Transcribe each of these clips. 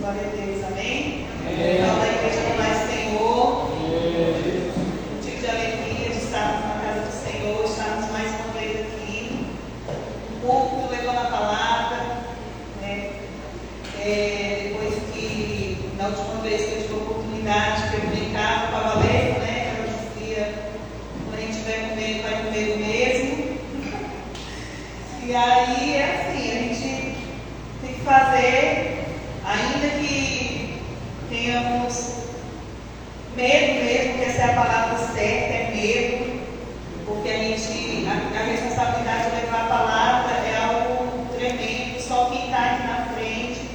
Glória a Deus, amém? Então, da igreja do mais Senhor, um tipo de alegria de estarmos na casa do Senhor, estarmos mais uma vez aqui, um pouco levando a palavra, né? Depois que, na última vez que eu tive a oportunidade, que eu brincava com a Valéria, né? Ela dizia, quando a gente estiver comendo, vai comer o mesmo. E aí, é assim, a gente tem que fazer, ainda que tenhamos medo mesmo, que essa é a palavra certa, é medo, porque a responsabilidade de levar a palavra é algo tremendo, só quem está aqui na frente,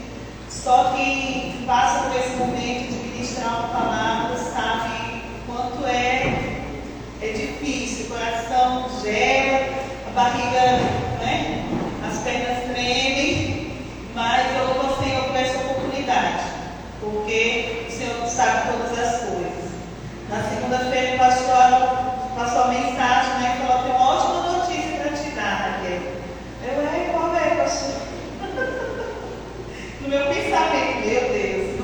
só quem passa por esse momento de ministrar uma palavra sabe quanto é difícil, o coração gela, a barriga, né? As pernas tremem, mas eu louvo ao Senhor por essa oportunidade, porque o Senhor sabe todas as coisas. Na segunda-feira o pastor passou a mensagem, né, e falou: tem uma ótima notícia para te dar, Raquel. Qual é, pastor? No meu pensamento, meu Deus.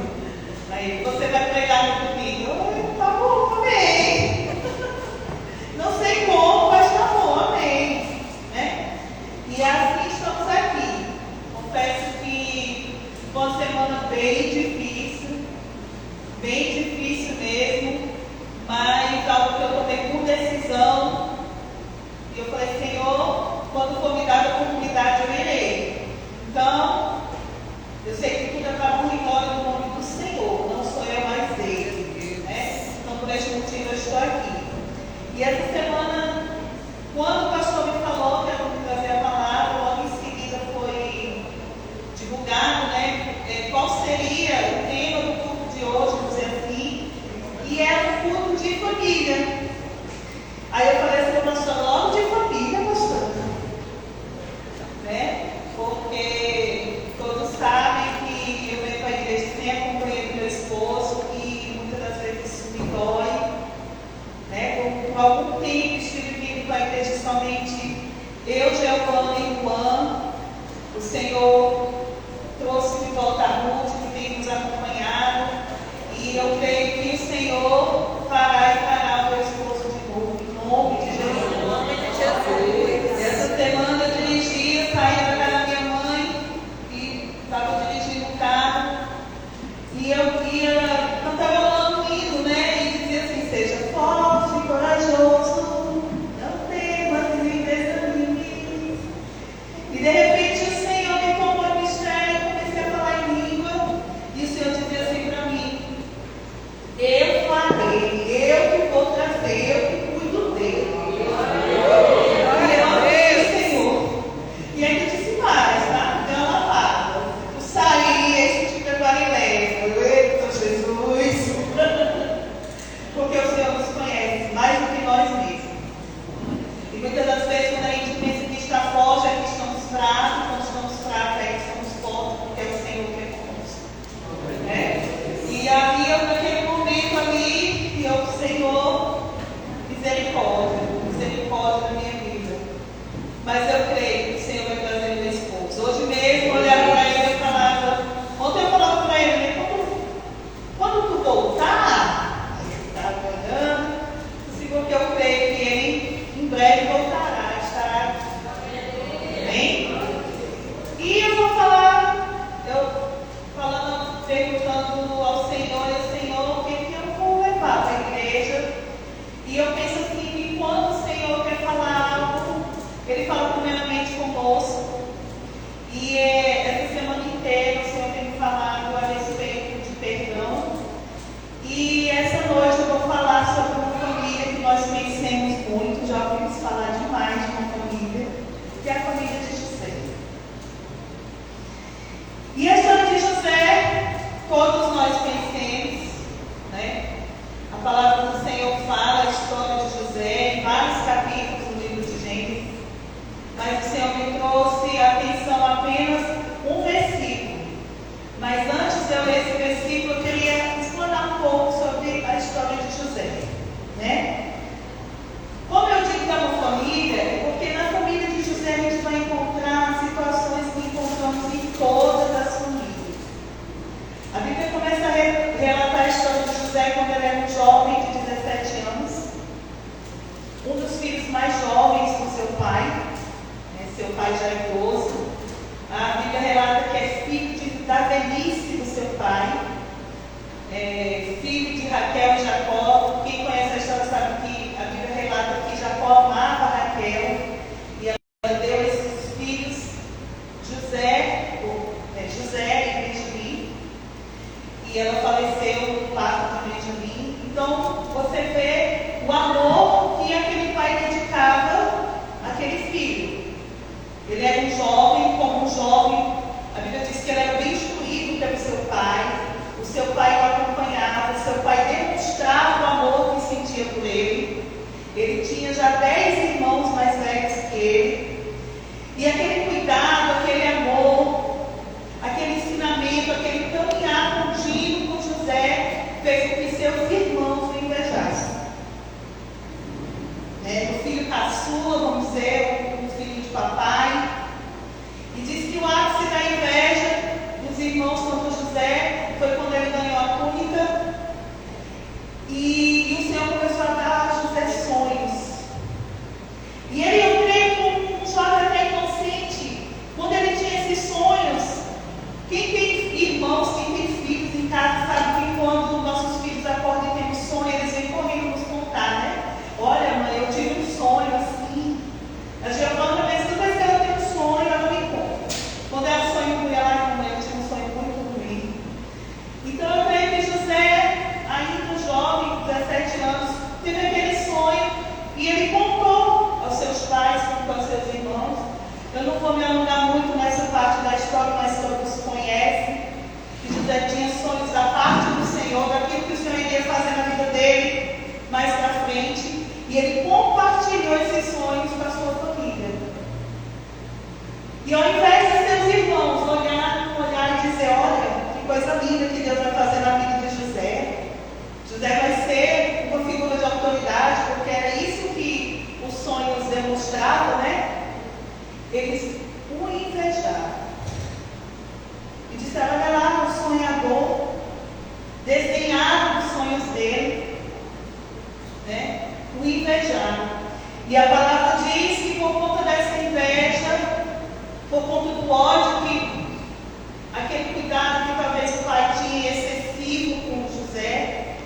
Aí, você vai pregar no domingo? Tá bom, amém. Não sei como, mas tá bom, amém. Né? E assim estamos aqui. Confesso que foi uma semana bem difícil mesmo, mas algo que eu tomei por decisão. E eu falei: Senhor, quando for me dada a oportunidade, eu irei. Então, eu sei que tudo é para a glória do nome do Senhor, não sou eu mais Ele, né? Então, por este motivo, eu estou aqui. E essa semana, quando o pastor me falou que eu ia trazer a palavra, logo em seguida foi divulgado, né, qual seria o tema do culto de hoje, vamos dizer assim, e é um culto de família. Aí eu falei assim: pastor, logo de família, pastor, né? Porque todos sabem que eu venho para a igreja sem a companhia do meu esposo e muitas das vezes isso me dói, né? Por algum tempo estive vindo para a igreja somente eu, Giovana e Juan. O Senhor trouxe de volta a Ruth, que tem nos acompanhado, e eu creio que o Senhor fará e fará o meu esposo de novo, em nome de Jesus. Em nome de Jesus. Essa semana eu dirigia, saí da casa da minha mãe e estava dirigindo o carro, e eu cantava um hino, né? E dizia assim: seja forte e corajoso, não temas nem desanime. E de repente o Senhor me tomou a mistério, eu comecei a falar em língua, e o Senhor dizia assim para mim: eu falei, eu que vou trazer, eu que cuido dele. E eu amei o Senhor. E ele disse mais, tá? Deu uma lavada. Eu saí, esse tipo de Galileia. Eu falei: eita, Jesus. Porque o Senhor nos conhece mais do que nós mesmos. E muitas das vezes, quando a gente pensa que está forte, é que estamos fracos. Quando estamos fracos, é que estamos fortes, porque é o Senhor que é conosco. Né? E havia naquele momento ali, que eu: Senhor, misericórdia na minha vida. Mas eu creio que o Senhor vai trazer meu esposo. Hoje mesmo, eu olhava para ele e falava, ontem eu falava para ele, né, quando tu voltar, ele estava olhando, assim, porque eu creio que ele em breve voltará, estará bem. E eu vou falar, perguntando ao Senhor, Senhor, o que eu vou levar para a igreja? E eu penso assim, que quando o Senhor quer falar algo, Ele fala primeiramente conosco. E essa semana inteira o Senhor tem me falado a respeito de perdão. E essa noite eu vou falar sobre uma família que nós conhecemos muito, já ouvimos falar demais de uma família, que é a família de José. E a história de José, todos nós conhecemos, né? A palavra do Senhor fala a história de José em vários capítulos do livro de Gênesis, mas o Senhor me trouxe a atenção apenas um versículo. Mas antes de eu ler esse versículo, eu queria explorar um pouco sobre a história de José, né? Como eu digo que é uma família, é porque na família de José a gente vai encontrar situações que encontramos em todas as famílias. A pai já idoso. A Bíblia relata que é filho da velhice do seu pai, filho de Raquel e Jacó. Quem conhece a história sabe que a Bíblia relata que Jacó amava Raquel e ela deu esses filhos, José e Benjamim, e ela faleceu no parto de Benjamim. Então você vê o amor que aquele pai dedicava àquele filho. Ele era um jovem, como um jovem, a Bíblia diz que ele era bem instruído pelo seu pai. O seu pai o acompanhava, o seu pai demonstrava o amor que sentia por ele. Ele tinha já 10 irmãos mais velhos que ele. E aquele cuidado, aquele amor, aquele ensinamento, aquele caminhar contínuo com José fez com que seus irmãos o invejassem. O filho caçula, vamos dizer, o filho de papai. E diz que o ápice da inveja dos irmãos contra José foi quando ele ganhou a túnica e o Senhor começou a dar a José sonhos. E ele, eu creio, como um jovem até inocente, quando ele tinha esses sonhos, quem tem irmãos, quem tem filhos em casa, sabe que quando nossos filhos acordam e têm um sonho, eles vêm correndo nos contar, né? Olha, mãe, eu tive um sonho assim. A Giovana também, toda vez que ela tem um sonho, ela me conta. Quando ela sonha com ela, mãe, eu tive um sonho muito ruim. Então eu creio que José, ainda jovem, 17 anos, teve aquele sonho e ele contou aos seus pais, contou aos seus irmãos. Eu não vou me alongar muito nessa parte da história, mas todos conhecem que José tinha sonhos da parte do Senhor, daquilo que o Senhor iria fazer na vida dele mais para frente. E ele compartilhou esses sonhos com a sua família. E ao invés de seus irmãos olhar e dizer, olha, que coisa linda que Deus vai fazer na vida de José. José vai ser uma figura de autoridade, porque era isso que os sonhos demonstravam, né? Eles o invejavam. E disseram, olha lá, o sonhador, desdenharam os sonhos dele, né? O invejaram. E a palavra diz que por conta dessa inveja, por conta do ódio, aquele cuidado que talvez o pai tinha excessivo com José,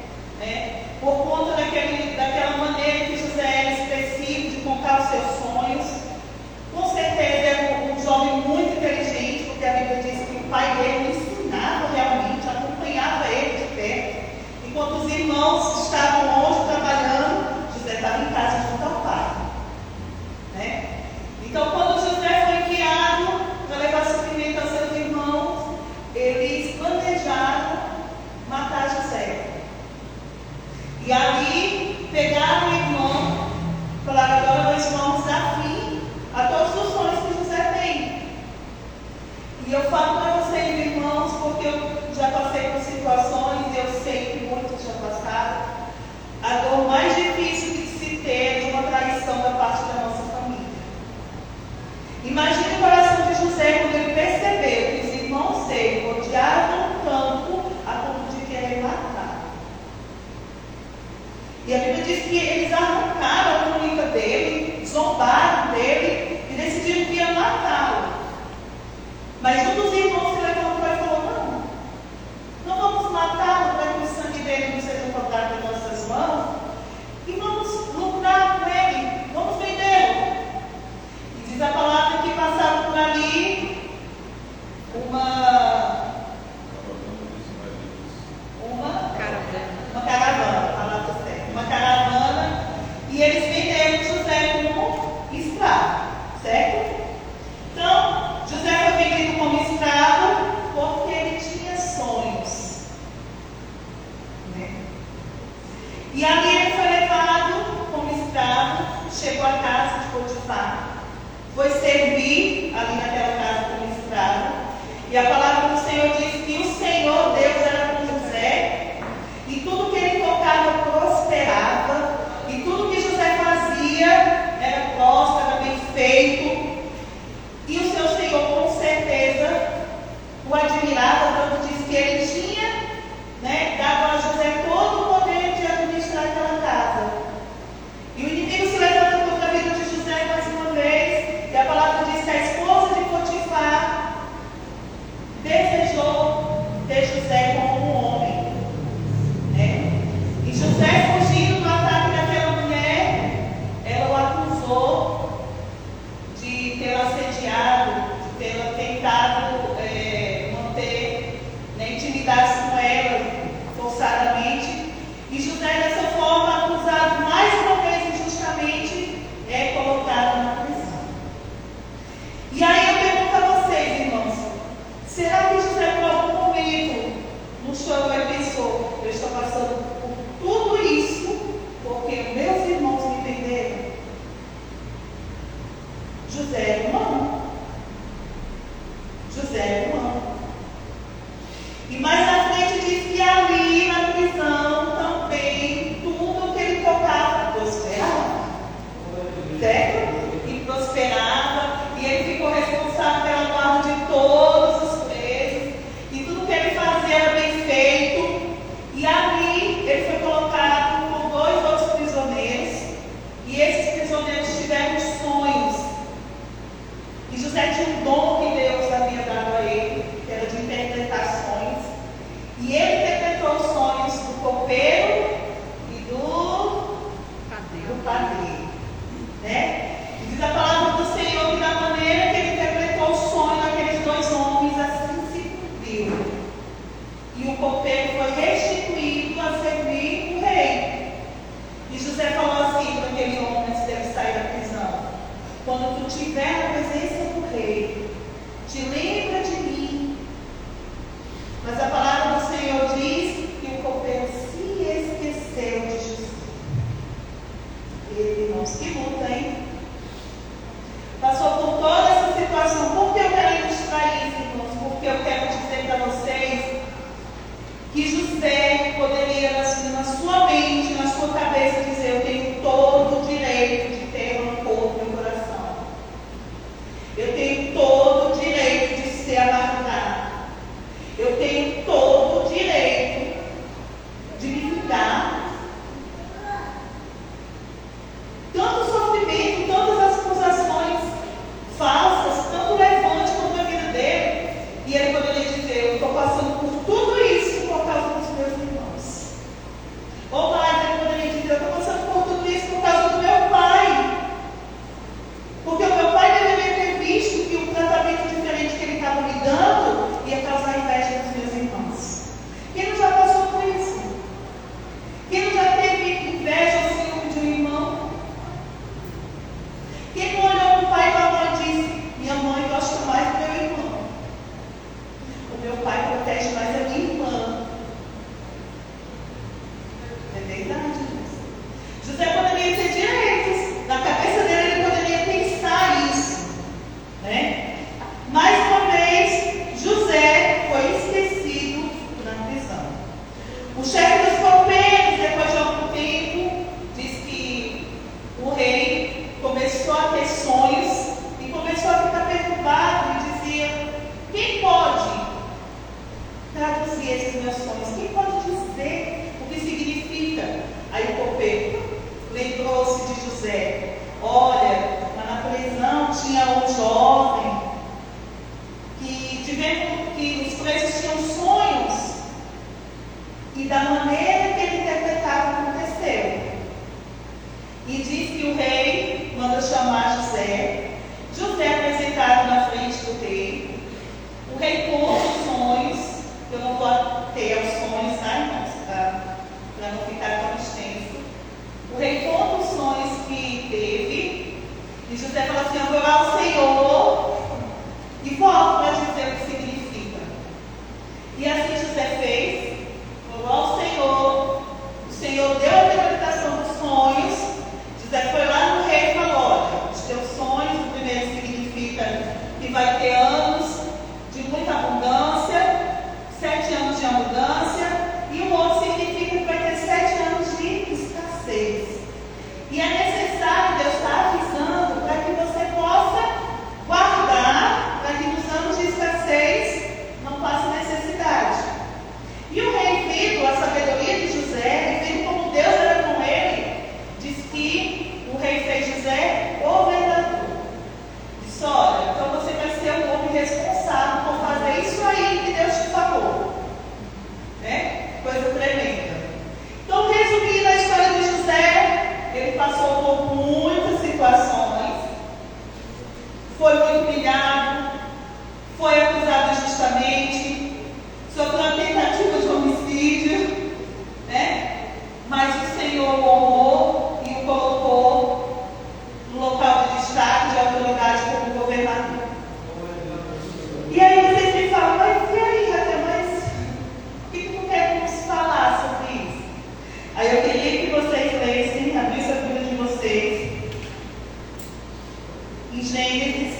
né? Por conta daquela maneira que José era expressivo de contar os seus sonhos, com certeza era um jovem muito inteligente, porque a Bíblia diz que o pai dele o ensinava realmente, acompanhava ele de perto. Enquanto os irmãos estavam longe trabalhando, José estava em casa junto ao pai, né? Então, quando José foi criado para levar suprimento aos seus irmãos, eles planejaram matar José. E ali pegaram o irmão, falaram, agora nós vamos dar fim a todos os sonhos que José tem. E eu falo para vocês, irmãos, porque eu já passei por situações, e eu sei que muitos já passaram. A dor mais difícil de se ter é de uma traição da parte da nossa família. Imagine o coração de José quando ele percebeu que os irmãos dele odiavam tanto a ponto de querer matar. E a Bíblia diz que eles arrancaram a túnica dele, zombaram dele e decidiram que iam matá-lo. Mas um dos irmãos se levantou e falou, não vamos matá-lo para que o sangue dele não seja colocado nas nossas mãos e vamos lucrar com ele, vamos vendê-lo. E diz a palavra que passava por ali uma caravana, a palavra certa, uma caravana, e eles venderam José como escravo, certo? Então, José foi vendido como escravo porque ele tinha sonhos, né? E ali ele foi levado como escravo, chegou à casa de Potifar, foi servir ali naquela casa como escravo, e a palavra do Senhor diz que o Senhor Deus era com José, e tudo que ele tocava prosperava, e tudo que José fazia era próspero, era bem feito. E o seu Senhor, com certeza, o admirava, tanto diz que ele tinha, né, dado a José todo o poder de administrar aquela casa. E o inimigo se levanta contra a vida de José mais uma vez, e a palavra diz que a esposa E ele interpretou os sonhos do copeiro e do padeiro. Né? E diz a palavra do Senhor que da maneira que ele interpretou o sonho daqueles dois homens, assim se cumpriu. E o copeiro foi restituído a servir o rei. E José falou assim para aquele homem antes dele sair da prisão: quando tu estiver na presença do rei, te lembra de mim. Mas a palavra do Senhor diz que o copeiro se esqueceu de José. Irmãos, que luta, hein? Passou por toda essa situação. Por que eu quero ilustrar isso, irmãos? Porque eu quero dizer para vocês que José poderia, na sua mente, na sua cabeça, dizer: eu tenho todo o direito de ter rancor no meu coração. Eu tenho todo o direito de ser amargurado. Eu tenho todo o direito de me vingar. Tanto sofrimento, tantas as acusações falsas, tanto levante contra a vida dele. E ele poderia dizer: eu estou passando por tudo isso por causa dos meus irmãos. Ou mais, ele poderia dizer: eu estou passando por tudo isso por causa do meu pai. Porque o meu pai deveria ter visto que o tratamento diferente que ele estava me dando ia causar inveja dos meus irmãos. Quem não já passou por isso? Quem não já teve inveja ou ciúme de um irmão? Quem não olhou para o pai e para a mãe e disse: minha mãe gosta mais do meu irmão, o meu pai protege mais a minha irmã? É verdade isso. José poderia ter direitos. Na cabeça dele ele poderia pensar isso, né? Mais uma vez, José foi esquecido na prisão. O chefe dos copeiros, depois de algum tempo, diz que o rei começou a ter sonhos e começou a ficar perturbado e dizia: quem pode traduzir esses meus sonhos? Quem pode dizer o que significa? Aí o copeiro lembrou-se de José: olha, lá na prisão tinha um jovem que, de vendo que os presos tinham sonhos, e da maneira que ele interpretava aconteceu. E diz que o rei manda chamar José. José é apresentado na frente do rei. O rei conta os sonhos. Eu não vou ter aos sonhos, tá, irmãos? Para não ficar tão extenso. O rei conta os sonhos que teve. E José fala assim: eu vou lá ao Senhor e volto para dizer o que significa. E assim José fez. Foi ao Senhor. O Senhor deu a interpretação dos sonhos. José foi lá no rei e falou: olha, os teus sonhos, o primeiro significa que vai ter anos de muita abundância, 7 anos de abundância, e o outro significa que vai ter 7 anos de escassez. E é necessário, Deus está avisando, para que você possa guardar, para que nos anos de escassez não passe necessidade. E o rei, vendo a sabedoria de José, e vendo como Deus era com ele, diz que o rei fez José governador. Disse: olha, então você vai ser um homem responsável por fazer isso aí que Deus te falou. Né? Coisa tremenda. Então, resumindo a história de José, ele passou por muitas situações, foi muito humilhado, foi acusado injustamente, sofreu uma tentativa de homicídio, né? Mas o Senhor o honrou e o colocou no local de destaque, de autoridade, como governador. E aí vocês me falam: mas e aí, Raquel, mas o que tu quer nos falar sobre isso? Aí eu queria que vocês lessem, abrissem a Bíblia de vocês, em Gênesis,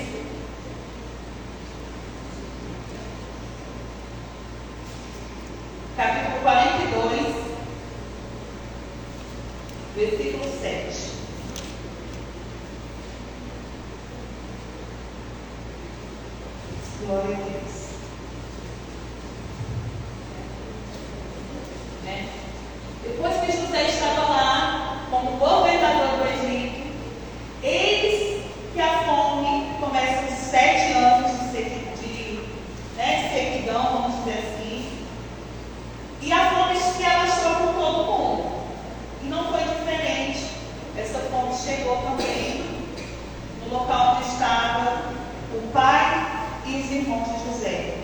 capítulo 42, versículo 7. Glória a Deus. Né? Depois que José estava lá como governador do Egito, eis que a fome começa os 7 anos de sequidão, vamos dizer assim. chegou também no local onde estava o pai e os irmãos de José.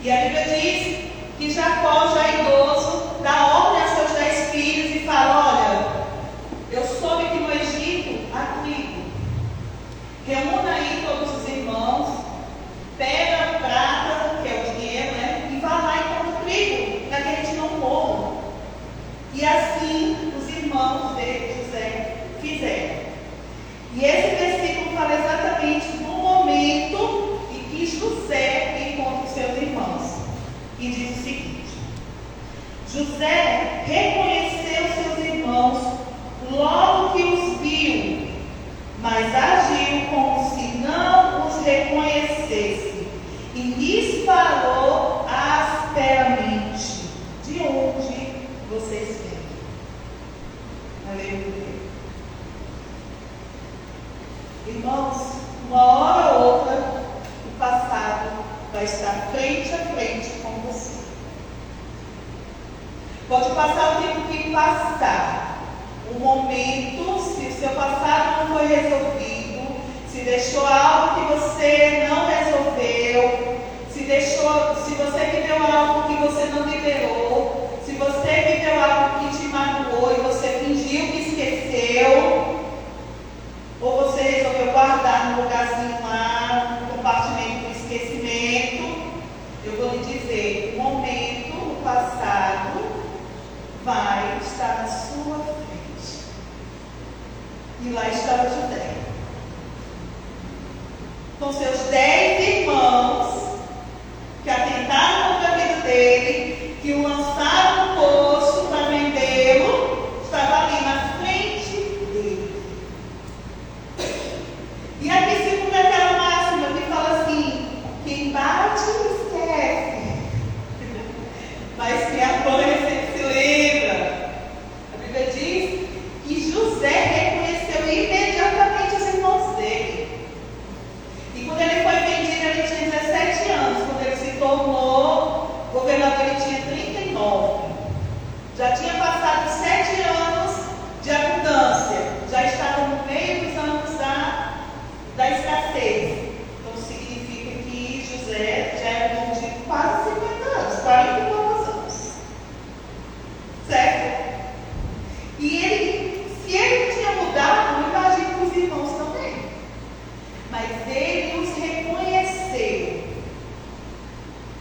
E a Bíblia diz que Jacó, já idoso, dá ordem a seus 10 filhos e fala: olha, eu soube que no Egito há trigo. Reúna aí todos os irmãos, pega a prata, que é o dinheiro, né? E vá lá e compra o trigo, para que a gente não morra. E assim os irmãos de José fizeram. E esse versículo fala exatamente do momento em que José encontra os seus irmãos. E diz o seguinte: José reconheceu seus irmãos logo que os viu, mas agiu como se não os reconhecesse e lhes falou asperamente: de onde vocês vêm? Aleluia. Irmãos, uma hora ou outra, o passado vai estar frente a frente com você. Pode passar o tempo que passar. O momento, se o seu passado não foi resolvido, se deixou algo que você não resolveu, se você viveu algo que você não liberou, se você viveu algo que te magoou e você fingiu que esqueceu, ou você resolveu guardar no lugarzinho lá, no compartimento do esquecimento, eu vou lhe dizer, o momento, o passado, vai estar na sua frente. E lá estava José, com seus 10 irmãos, que atentaram contra a vida dele, que o lançaram no poço para vendê-lo, estava ali na frente dele. E aqui se cumpre aquela máxima que fala assim: quem bate esquece, mas quem apanha sempre se lembra. A Bíblia diz que José reconheceu imediatamente os irmãos dele. E quando ele foi vendido, ele tinha 17 anos. Quando ele se tornou governador, ele tinha 39. Já tinha passado 7 anos de abundância. Já estava no meio dos anos da escassez. Então significa que José já era um homem de quase 50 anos, 40 e poucos anos. Certo? E se ele tinha mudado, eu imagino que os irmãos também. Mas ele os reconheceu.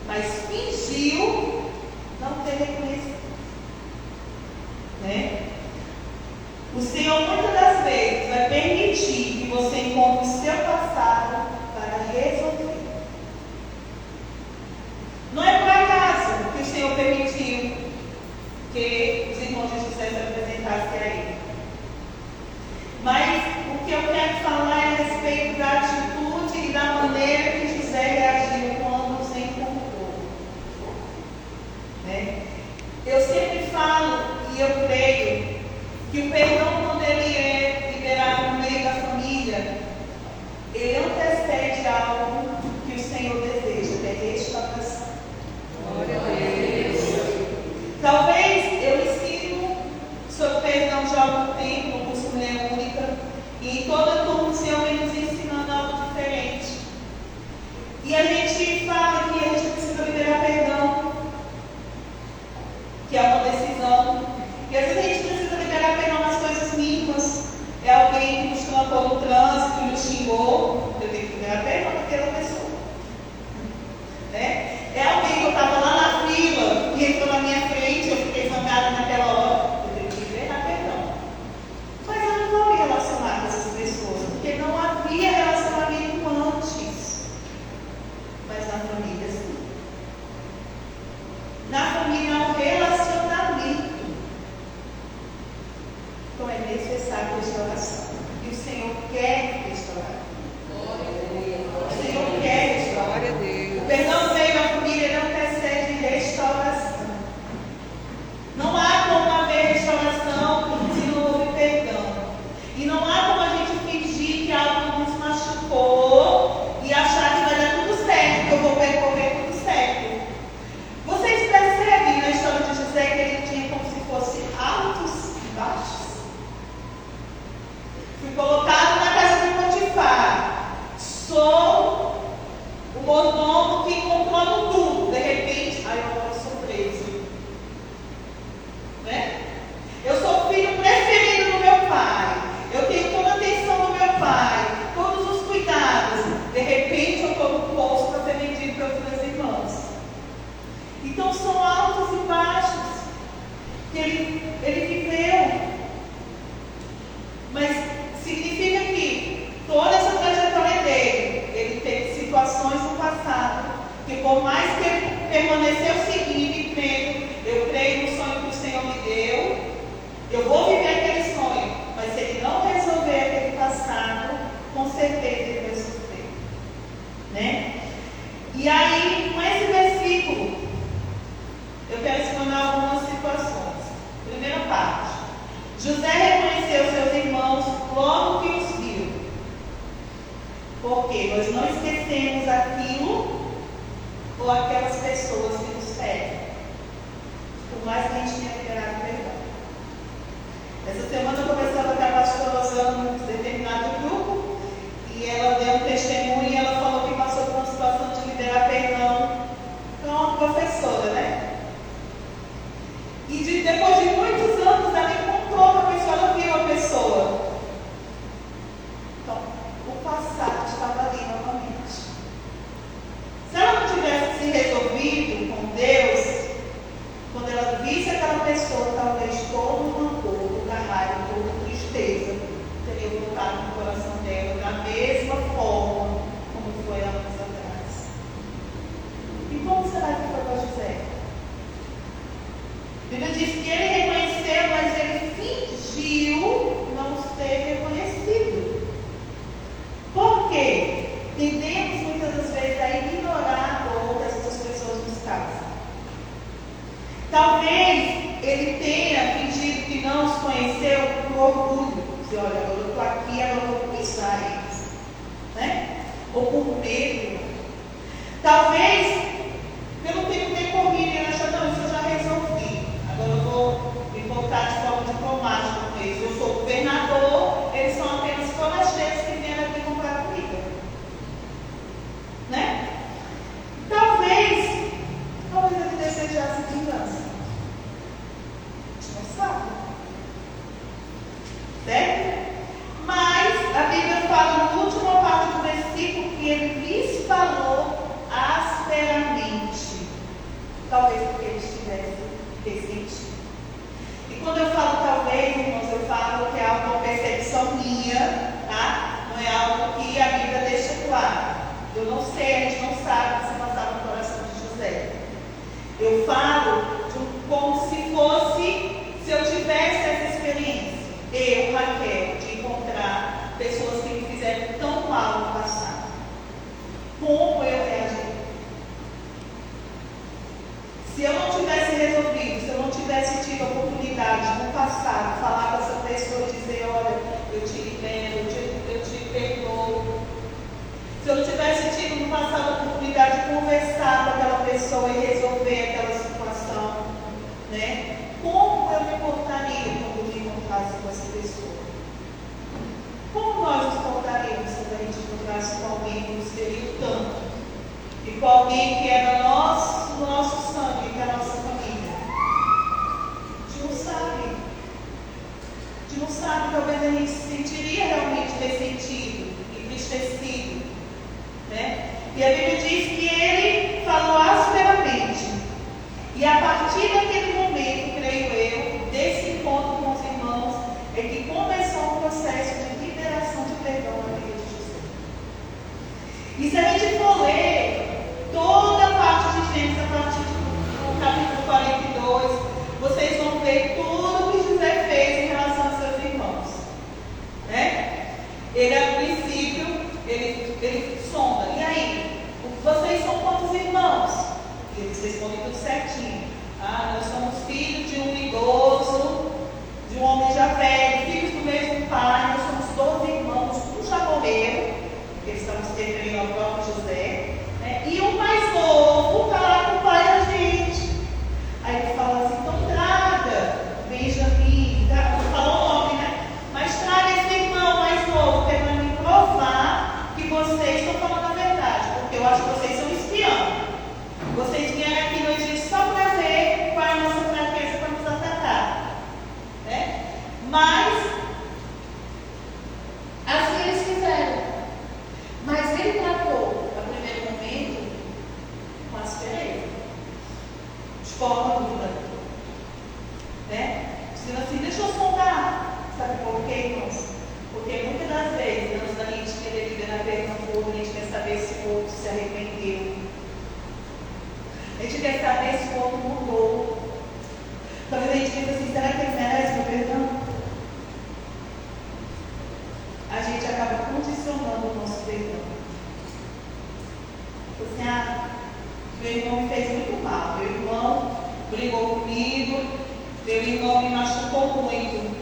Mas fingiu não ter reconhecido. Né? O Senhor muitas das vezes vai permitir que você encontre o seu passado para resolver. Não é por acaso que o Senhor permitiu que os irmãos de José se apresentassem a ele. Mas o que eu quero falar é a respeito da atitude e da maneira que José reagiu quando os encontrou. Né? Eu sempre falo e eu creio que o perdão, quando ele é liberado no meio da família, ele antecede algo que o Senhor deseja, que é restauração. Glória a Deus. Talvez eu ensino sobre perdão já há algum tempo, no curso Mulher Única, e em toda turma o Senhor vem nos ensinando algo diferente. E a gente fala que a gente precisa liberar perdão, que é uma decisão. E às vezes a gente precisa liberar perdão nas coisas mínimas. É alguém que nos trancou no trânsito, nos xingou, eu tenho que liberar perdão daquela pessoa. Né? É alguém que eu estava lá na fila e entrou na minha frente, eu fiquei zangada naquela hora, eu tenho que liberar perdão. Mas eu não vou me relacionar com essas pessoas, porque não havia relacionamento antes. Mas na família sim. Na família há um relacionamento. Então é necessário restauração. E o Senhor quer restaurar. eu quero explanar algumas situações. Primeira parte. José reconheceu seus irmãos logo que os viu. Porque nós não esquecemos aquilo ou aquelas pessoas que nos pedem. Por mais que a gente tenha liberado perdão. Essa semana eu conversava com a pastora Rosana num determinado grupo e ela deu um testemunho e ela falou que passou por uma situação de liberar perdão com uma professora, né? E depois de muitos anos ela encontrou com a pessoa, ela viu a pessoa. Então, o passado estava ali novamente. Se ela não tivesse se resolvido com Deus, quando ela visse aquela pessoa, talvez todo o rancor, toda a raiva, toda a tristeza teria voltado no coração dela da mesma forma como foi há anos atrás. E como será que foi para José? A Bíblia diz que ele reconheceu, mas ele fingiu não ter reconhecido. Por quê? Tendemos muitas das vezes a ignorar o que essas pessoas nos causam. Talvez ele tenha fingido que não os conheceu por orgulho. Dizer, olha, agora eu estou aqui, agora eu vou pisar eles. Né? Ou por medo. Talvez, pelo tempo decorrido, ele achou, não, isso eu já resolvi. Agora eu vou me voltar de forma diplomática com eles. Eu sou governador, eles são apenas forasteiros que vieram aqui comprar comida. Né? Talvez ele desejasse vingança. A gente não sabe. Certo? Mas a Bíblia fala na última parte do versículo que ele lhes falou asperamente. Talvez porque ele estivesse ressentido. E quando eu falo talvez, irmãos, eu falo que é uma percepção minha, tá? Não é algo que a Bíblia deixa claro. Eu não sei, a gente não sabe o que se passava no coração de José. Eu falo como se fosse, se eu tivesse essa experiência, eu, Raquel, de encontrar pessoas que me fizeram tão mal no passado. Como eu reagi? Se eu não tivesse resolvido, se eu não tivesse tido a oportunidade no passado, falar com essa pessoa e dizer, olha, eu te libero, eu te perdoo. Se eu não tivesse tido no passado a oportunidade de conversar com aquela pessoa e resolver aquela situação, né? Como eu me portaria quando eu me encontrasse com essa pessoa? Como nós nos portaríamos quando a gente encontrasse com alguém que nos feriu tanto? E com alguém que é do nosso sangue, que é a nossa família? A gente não sabe. A gente não sabe, talvez a gente se sentiria realmente ressentido, entristecido. Né? E a Bíblia diz que ele falou asperamente. E a partir daquele momento, creio eu, desse encontro com os irmãos, é que começou um processo de liberação de perdão na vida de José. E se a gente for ler toda a parte de Gênesis, a partir do capítulo 42, vocês vão ver tudo que José fez em relação aos seus irmãos. Né? Ele, a princípio, ele sonda. E aí? Vocês são quantos irmãos? E eles respondem tudo certinho. Nós somos filhos de um idoso, de um homem já velho, filhos do mesmo pai. Nós somos 12 irmãos, um já morreram, porque eles estavam se referindo ao próprio José. Né? E o mais novo está lá com o pai da gente. Aí ele fala assim, então traga Benjamim, não falou o nome, né? Mas traga esse irmão mais novo, que é para me provar que vocês estão falando a verdade, porque eu acho que vocês são espião. Vocês vieram aqui no Egito só para ver qual é a nossa fraqueza para nos atacar. Né? Mas, assim eles fizeram. Mas ele tratou, no primeiro momento, com aspereza, de forma dura. Né? Dizendo assim, deixa eu sondar. Sabe por quê, irmãos? Porque muitas das vezes, antes da gente querer liberar perdão no outro, a gente quer saber se o outro se arrependeu. A gente quer saber se o outro mudou. Talvez a gente pense assim, será que ele merece meu perdão? A gente acaba condicionando o nosso perdão. Assim, meu irmão me fez muito mal. Meu irmão brigou comigo, meu irmão me machucou muito.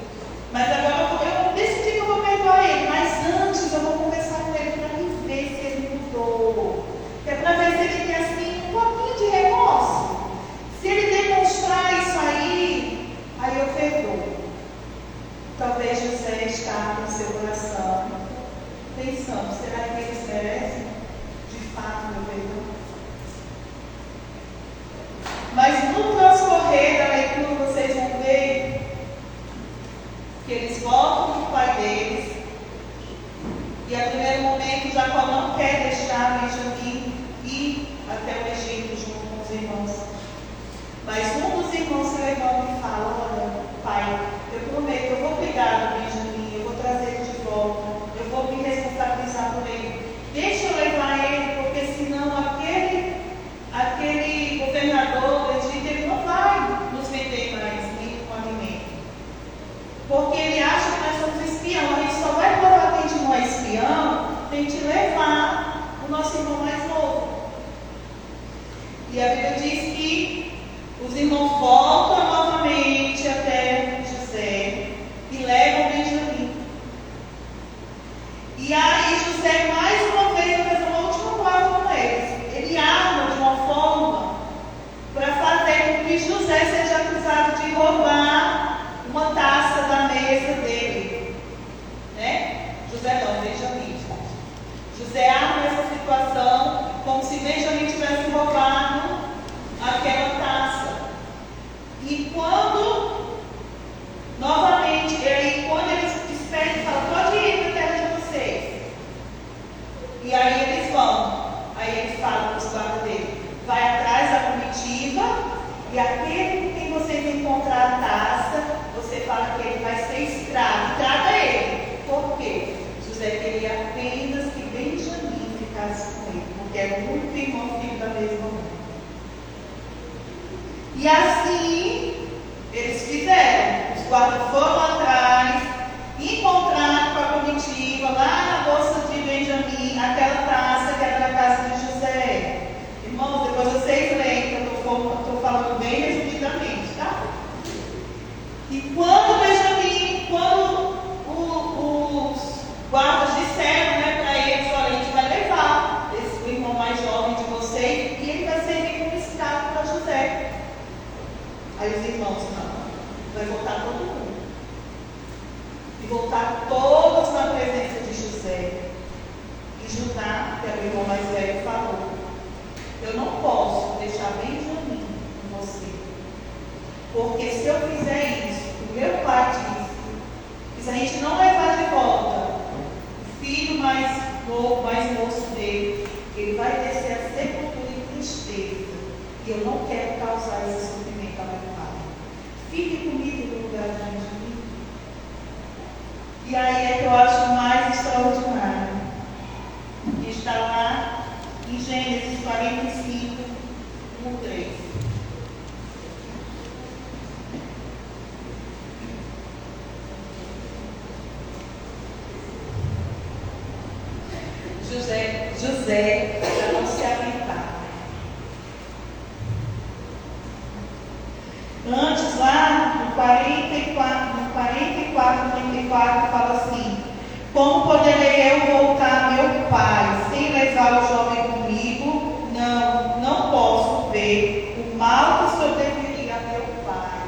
Mas agora eu decidi que eu vou perdoar ele, mas antes eu vou conversar com ele para ver se ele mudou. É para ver se ele tem assim um pouquinho de remorso. Se ele demonstrar isso aí eu perdoo. Talvez José está no seu coração pensando, será que eles merecem de fato meu perdão? Mas no transcorrer da leitura vocês vão ver que eles voltam para o pai deles e a primeiro momento Jacó não quer deixar Benjamim ir até o Egito junto com os irmãos. Mas um dos irmãos se levanta e fala, olha, pai, eu prometo, eu vou cuidar do Benjamim, eu vou trazer ele de volta, eu vou me responsabilizar por ele. Deixa eu levar ele, porque senão aquele governador do Egito, ele não vai nos vender mais nem com alimento. Porque ele acha que nós somos espião, a gente só vai provar que a gente não é espião, tem que levar o nosso irmão mais novo. E a Bíblia diz que os irmãos voltam novamente até José e levam Benjamim. E aí José mais uma vez vai fazer uma última prova com eles. Ele arma de uma forma para fazer com que José seja acusado de roubar uma taça da mesa dele. Né? José não, Benjamim. José arma essa situação como se Benjamim tivesse roubado aquela taça. E quando, novamente, quando eles despedem, falam, pode ir para a terra de vocês. E aí eles vão. Aí eles falam para os guardas dele, vai atrás da comitiva e aquele com quem vocês encontrar a taça, você fala que ele vai ser escravo. Traga ele. Por quê? José queria apenas que Benjamim ficasse com ele, porque era o único irmão filho da mesma mãe. E assim eles fizeram. Os guardas foram atrás, encontraram com a comitiva lá na bolsa de Benjamim aquela taça que era da casa de José. Irmãos, depois vocês leem, que eu estou falando bem resumidamente, tá? E quando os guardas disseram, né, para eles, olha, a gente vai levar o irmão mais jovem de vocês e ele vai servir como escravo para José. Aí os irmãos, não, vai voltar todo mundo. E voltar todos na presença de José. E Judá, que era o irmão mais velho, falou, eu não posso deixar Benjamim com você. Porque se eu fizer isso, o meu pai disse, que se a gente não levar de volta o filho mais novo, mais moço dele, ele vai descer a sepultura em tristeza. E eu não quero causar esse sofrimento ao meu pai. Fique comigo no lugar de Benjamim. E aí é que eu acho mais extraordinário. Que está lá em Gênesis 45, 1-3. José, para não se aguentar. Antes, lá no 34, fala assim, como poderei eu voltar a meu pai sem levar o jovem comigo? Não posso ver o mal que sobreviria a meu pai.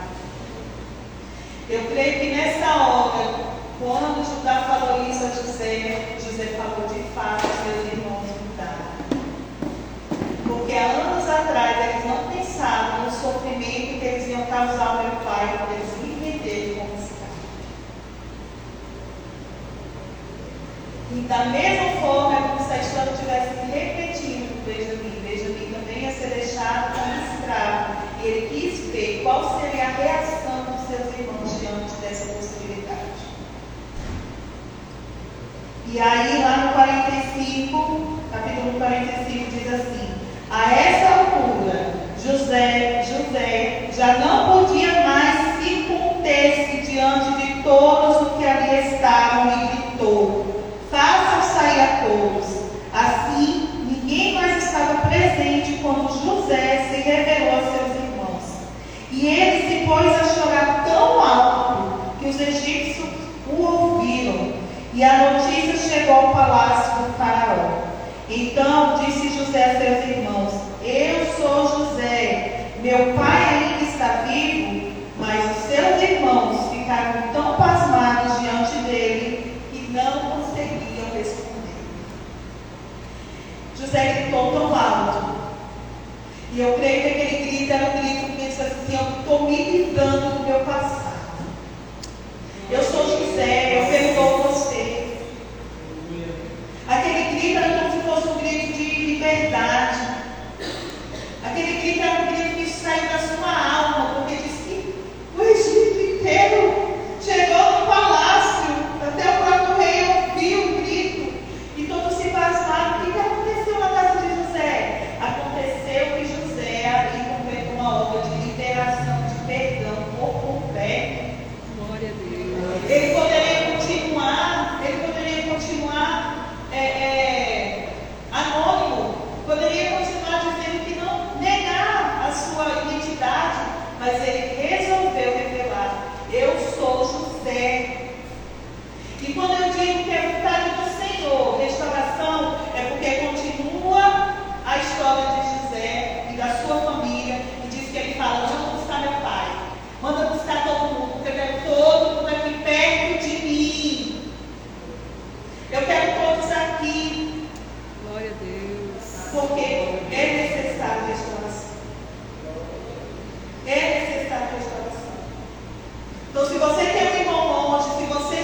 Eu creio que nessa hora, quando Judá falou isso a José, José falou de fato, seus irmãos mudaram. Porque há anos atrás eles não pensavam no sofrimento que eles iam causar ao meu pai quando eles me venderem como escravo. E da mesma forma, é como se a história estivesse se repetindo com Benjamim. Benjamim também ia ser deixado como escravo. E ele quis ver qual seria a reação dos seus irmãos diante dessa possibilidade. E aí, lá no 45, capítulo 45, diz assim, a essa altura, José já não podia mais se conter-se diante de todos os que ali estavam e gritou, façam sair a todos. Assim, ninguém mais estava presente quando José se revelou a seus irmãos. E ele se pôs a chorar tão alto que os egípcios o ouviram. E a notícia chegou ao palácio do faraó. Então disse José a seus irmãos: eu sou José, meu pai ainda está vivo? Mas os seus irmãos ficaram tão pasmados diante dele que não conseguiam responder. José gritou tão alto. E eu creio que aquele grito era um grito que disse assim: eu estou me livrando do meu passado. Eu sou José, eu perdoo você. Aquele grito era como se fosse um grito de liberdade. Aquele grito era um grito que saiu da sua alma, porque diz que o Egito inteiro chegou no palácio, até o próprio rei ouviu o grito, e todos se pasmaram. O que aconteceu na casa de José? Aconteceu que José ali completou uma obra de liberação, de perdão por completo. Glória a Deus. Ele poderia continuar anônimo, poderia continuar dizendo que não negar a sua identidade, mas ele resolveu revelar: eu sou José. E quando eu digo que é vontade do Senhor, restauração, é porque continua a história de José e da sua família, e diz que ele fala: manda buscar meu pai, manda buscar todo mundo, porque eu quero todo mundo aqui perto de mim. Eu quero todos aqui. Glória a Deus. Porque é necessário restauração. É necessário restauração. Então, se você tem um irmão longe, se você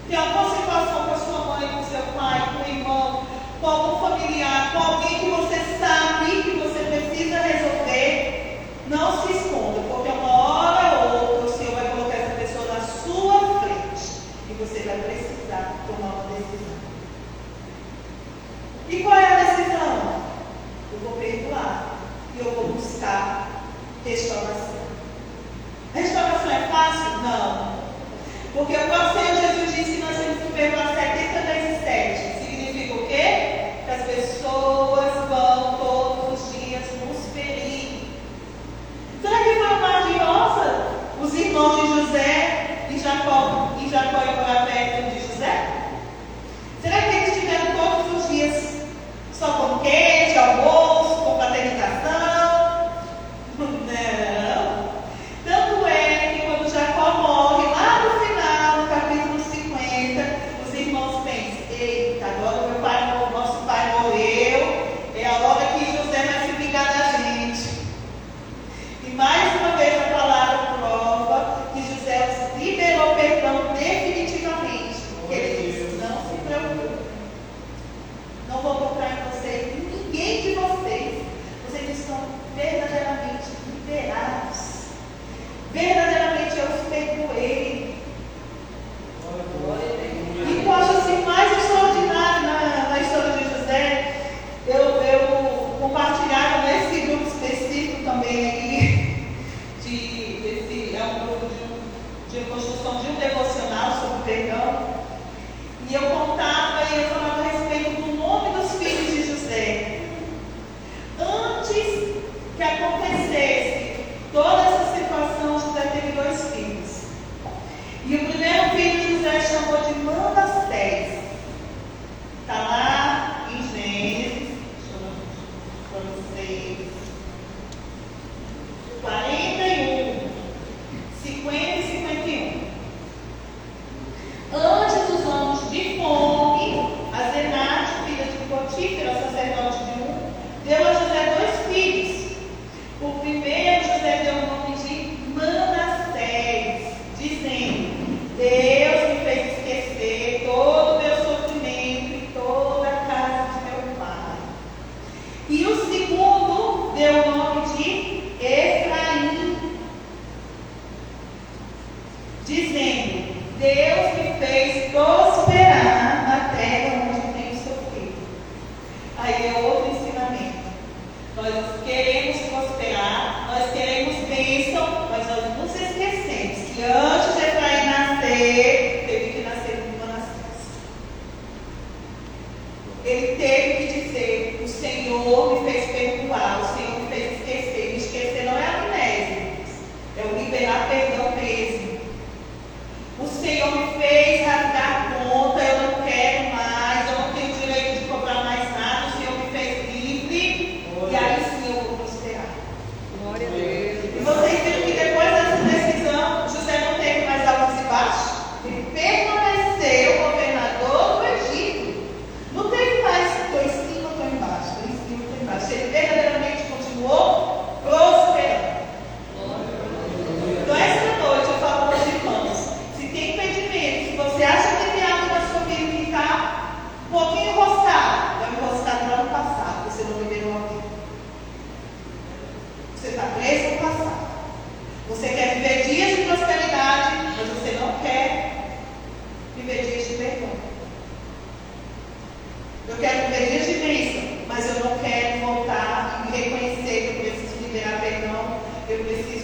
tem alguma situação com a sua mãe, com seu pai, com o irmão, com algum familiar, com alguém que você sabe que você precisa resolver, não se esconda, porque uma hora ou outra o Senhor vai colocar essa pessoa na sua frente e você vai precisar tomar uma decisão. E qual é a decisão? Eu vou perdoar e eu vou buscar restauração. Restauração é fácil? Não. Porque o próprio Senhor Jesus disse que nós temos que perdoar 70 vezes 7. Significa o quê? Que as pessoas vão todos os dias nos ferir. Será que foi uma ardilosa os irmãos de José e Jacó ir morar perto de José? Será que eles tiveram todos os dias só banquete, almoço, confraternização? Não. Tanto é que quando Jacó morre, lá no final, no capítulo 50, os irmãos pensam: eita, agora nosso pai morreu, é a hora que José vai se vingar da gente. E mais uma vez a palavra prova que José os liberou perdão definitivamente. Porque ele disse: não se preocupe, não vou tocar em vocês, em ninguém de vocês. Vocês estão verdadeiramente liberados. Verdadeiramente eu os perdoei. E o que eu acho assim mais extraordinário na história de José, eu compartilhava nesse grupo específico também aí, é um grupo de construção de um devocional sobre perdão. E eu contava e eu falava a respeito do nome dos filhos de José. Antes que acontecesse toda essa situação, José teve 2 filhos. E o primeiro filho José chamou de Manassés. Está lá em Gênesis, deixa eu ver para vocês, 41, 50 e 51. Antes dos anos de fome, Asenate, filha de Potífera, sacerdote de deu a José 2 filhos. O primeiro, José deu o nome de Manassés, dizendo: Deus me fez esquecer todo o meu sofrimento e toda a casa de meu pai. E o segundo deu o nome de Efraim, dizendo: Deus me fez prosperar na terra onde tenho sofrido. Aí é outro ensinamento. Nós queremos prosperar, nós queremos bênção, mas nós nos esquecemos que antes de Efraim nascer, teve que nascer um Manassés. Ele teve que dizer: o Senhor me fez perdoar, o Senhor me fez esquecer. Me esquecer não é amnésia,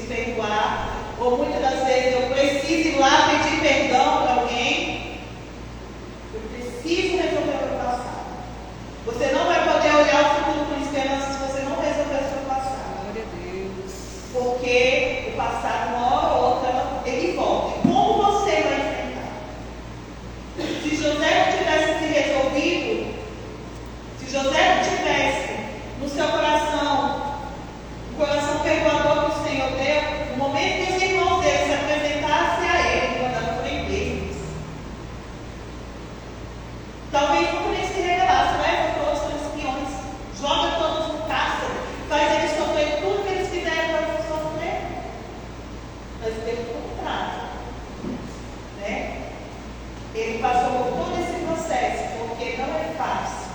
perdoar, ou muitas das vezes eu preciso ir lá pedir perdão para alguém. Eu preciso resolver o meu passado. Você não vai poder olhar o futuro com esperança se você não resolver o seu passado. Glória a Deus. Porque o passado, uma hora ou outra, ele volta. E como você vai enfrentar? Se José não tivesse se resolvido, se José não tivesse no seu coração o coração perdoador que o Senhor deu, no momento que os irmãos dele se apresentassem a ele, ele mandava prender-los. Talvez nunca nem se revelasse, leva todos os espiões, joga todos no cárcere, faz eles sofrer tudo que eles fizeram para eles sofrer. Mas pelo contrário, né? Ele passou por todo esse processo, porque não é fácil.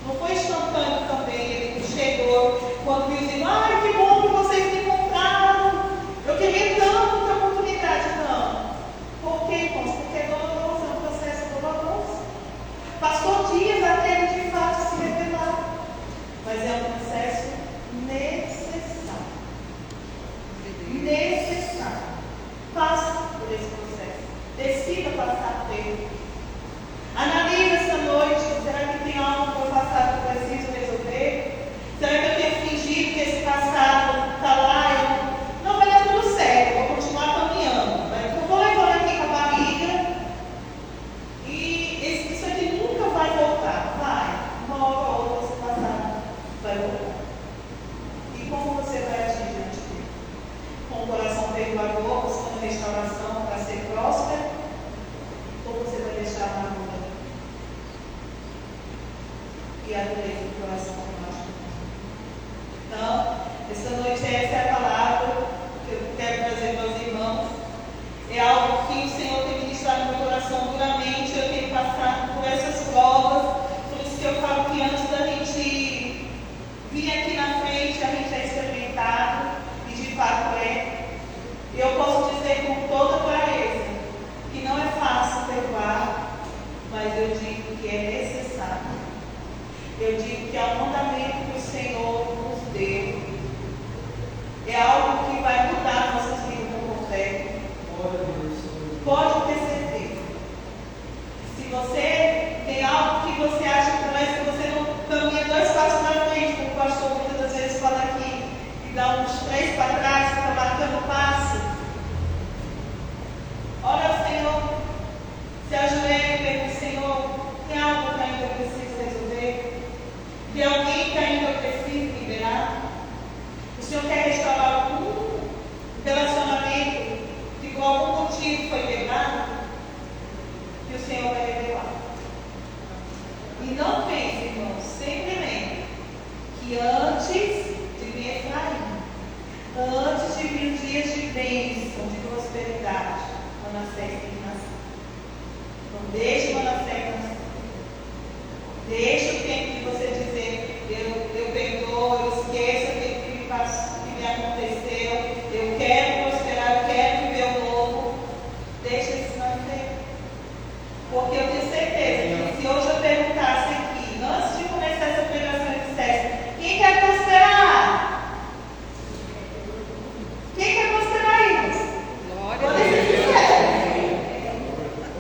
Não foi instantâneo também, ele chegou, quando viu assim, ai, que bom que vocês me encontraram, eu queria tanto ter oportunidade. Não. Por quê, irmãos? Porque é doloroso, é um processo doloroso. Passou dias até ele de fato se revelar, mas é um processo necessário. Necessário. Passe por esse processo. Decida passar por ele. Analise essa noite. Será que tem algo que eu passado que eu preciso resolver? Será que eu tenho fingido que esse passado está lá? Não, vai dar tudo certo, eu vou continuar caminhando. Eu vou levando aqui com a barriga e isso aqui nunca vai voltar. Vai. Uma hora ou outra esse passado vai voltar. E como você vai agir diante dele? Com o coração perdoador, buscando restauração para ser próspero? Ou você vai deixar a amargura e a dureza do coração embaixo? Então, esta noite essa é a palavra que eu quero trazer para os irmãos. É algo que o Senhor tem ministrado no meu coração duramente. Eu tenho passado por essas provas. Por isso que eu falo que antes da gente vir aqui na frente, a gente é experimentado, e de fato é. Eu posso dizer com toda clareza que não é fácil perdoar, mas eu digo que é necessário. Eu digo que é um mandamento que o Senhor nos deu. É algo que vai mudar nossas vidas por completo. Pode ter certeza. Se você tem algo que você acha que parece que você não caminha 2 passos na frente, como o pastor muitas das vezes fala aqui, e dá uns 3 para trás, fica marcando passo. Ora ao Senhor, se ajoelhe e pergunte: Senhor, tem algo que ainda eu preciso resolver? Tem alguém que ainda eu preciso liberar? O Senhor quer restaurar algum relacionamento que por algum motivo foi quebrado? Que o Senhor vai revelar. E não pense, irmãos, sempre lembre que antes de vir Efraim, antes de vir dias de bênção, de prosperidade, Manassés tem que nascer. Não deixe Manassés nascer. Deixe o tempo de você dizer: eu perdoo, eu esqueço aquilo que me aconteceu, eu quero prosperar, eu quero viver o novo. Deixe isso nascer. Porque eu tenho certeza que se hoje eu perguntasse aqui, antes de começar essa pregação, eu dissesse: quem quer prosperar? Quem quer prosperar, irmãos? Glória a Deus.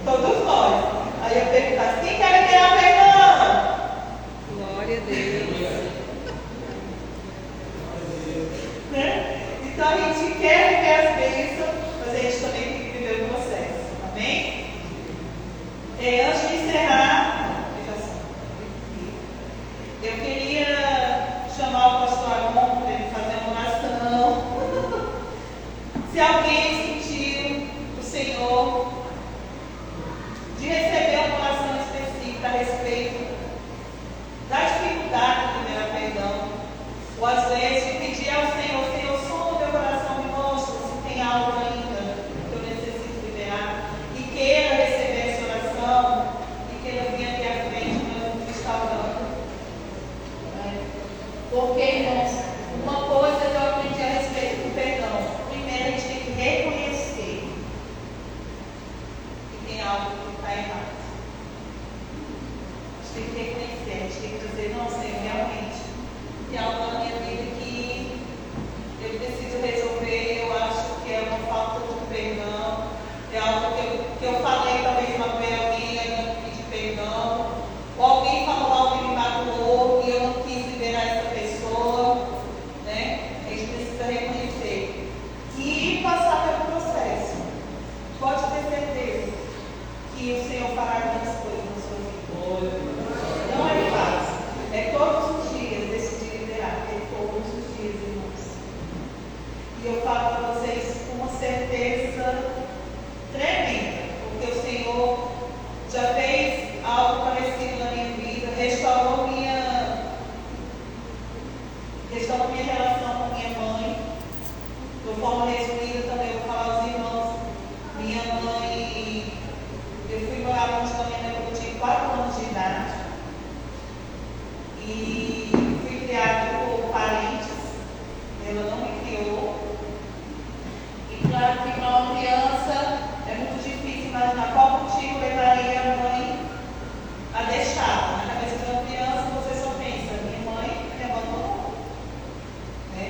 Todos nós. Aí eu perguntasse: quem quer ganhar perdão? Glória a Deus. Né? Então a gente quer viver as bênçãos, mas a gente também tem que viver o processo. Amém? Antes de encerrar, eu queria chamar o pastor Aron para ele fazer uma oração. Se alguém sentiu o Senhor de receber uma oração específica a respeito da dificuldade de liberar perdão, ou às vezes de pedir ao Senhor: Senhor, soma o meu coração e mostra se tem algo ainda que eu necessito liberar, e queira receber essa oração, e queira vir aqui à frente no restaurante. Porque, irmãos, uma coisa que eu aprendi a respeito do perdão: primeiro a gente tem que reconhecer que tem algo que está errado. É algo que eu falei, talvez magoei alguém, eu não pedi perdão. Ou alguém falou algo que me magoou e eu não quis liberar essa pessoa. Né? A gente precisa reconhecer e passar pelo processo. Pode ter certeza que o Senhor fará grandes coisas na sua vida. Não é fácil. É todos os dias decidir liberar. É todos os dias, irmãos. E eu falo para vocês com uma certeza tremenda, porque o Senhor já fez algo parecido na minha vida, restaurou minha relação com minha mãe. De forma resumida também, eu vou falar aos irmãos. Minha mãe, eu fui morar longe da minha mãe quando eu tinha 4 anos de idade. E fui criada por parentes. Ela não me criou. E claro que para uma criança é muito difícil imaginar qual motivo levaria a mãe a deixá-la. Na cabeça de uma criança você só pensa, minha mãe me abandonou. Né?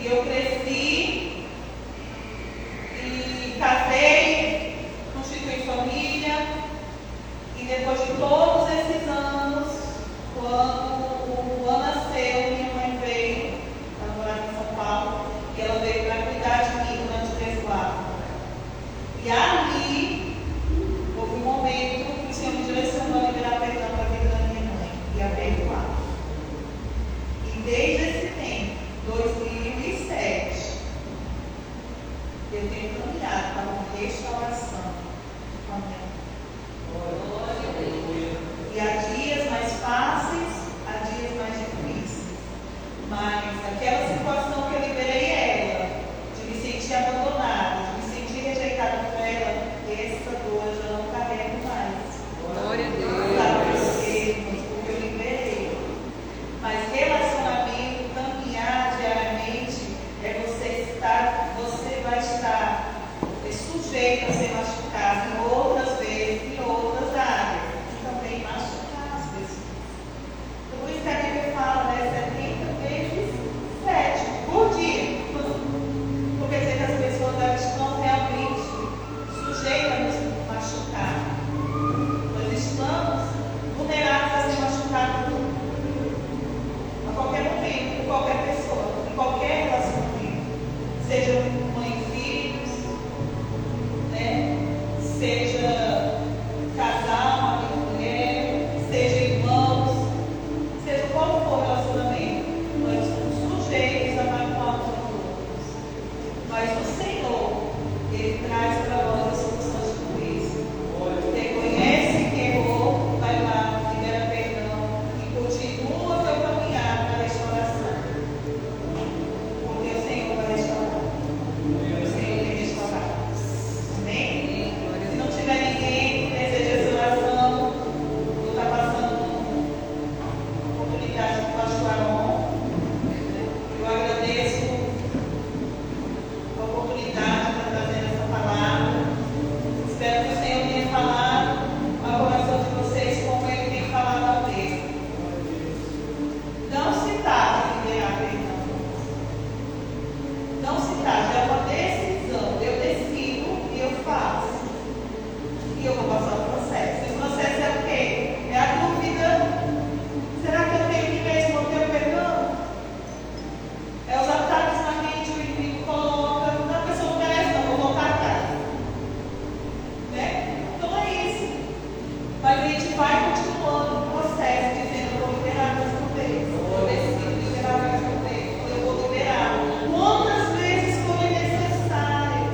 E eu cresci e casei, constituí família, e depois de todos esses anos, quando o Juan nasceu, minha mãe veio, ela morava em São Paulo, e ela veio para cuidar de mim durante o resguardo. E ali, houve um momento que o Senhor me direcionou a liberar perdão para a vida da minha mãe e a perdoar. E desde esse tempo, 2007, eu tenho caminhado para uma restauração com a minha mãe. E há dias mais fáceis, há dias mais difíceis. Mas aquela situação que eu liberei ela, de me sentir abandonada, de me sentir rejeitada por ela, essa dor eu já não carrego mais. Glória a Deus. Sabe por quê? Porque eu liberei. Mas relacionamento, caminhar diariamente, você vai estar sujeito a ser machucado em outras vezes, em outras áreas. E também machucar as pessoas. Então, por isso que a Bíblia fala, né? 70 vezes 7 por dia. Porque dizer que as pessoas elas estão realmente sujeitas a nos machucar. Nós estamos vulneráveis a ser machucados a qualquer momento, por qualquer pessoa, em qualquer relacionamento. Seja mãe e filhos, né? Seja casal, marido e mulher, seja irmãos, seja qual for o relacionamento, nós estamos sujeitos a magoar uns aos outros. Mas o Senhor, Ele traz para nós a solução de tudo isso. Reconhece que errou, vai lá, libera perdão e continua o teu caminhar para a restauração. Porque o Senhor vai restaurar. O Senhor quer restaurar. Amém? Se não tiver ninguém que deseja essa oração, eu estou passando a oportunidade para o pastor Aron. Eu agradeço a oportunidade de estar trazendo essa palavra. Espero que o Senhor tenha falado ao coração de vocês como Ele tem falado ao meu. Não se tarde em liberar perdão. Não se tarde, é uma decisão. Eu decido e eu faço. E eu vou passar o processo. Esse processo é o quê? É a dúvida. Será que eu tenho que mesmo manter o perdão? É os ataques na mente, o inimigo coloca. Não, a pessoa não merece, não, vou voltar atrás. Né? Então é isso. Mas a gente vai continuando o processo, dizendo: eu vou liberar mais uma vez. Eu decido liberar mais uma vez. Eu vou liberar quantas vezes for necessário.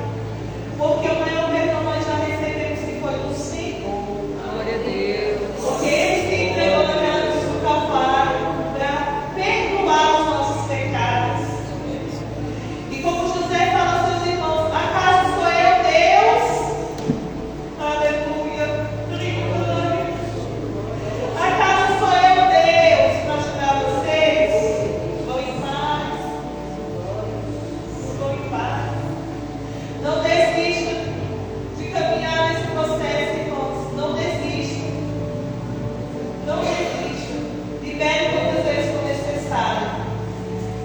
Porque o maior perdão nós já recebemos, que foi do Senhor. Glória a Deus. Porque Ele se entregou naquela cruz do Calvário para perdoar os nossos pecados. E como José fala aos seus irmãos: acaso sou eu Deus? Aleluia. Glória. Acaso sou eu Deus para ajudar vocês? Vão em paz. Vão em paz. Não desista de caminhar nesse processo, irmãos. Não desista. Não desista. Libere quantas vezes for necessário.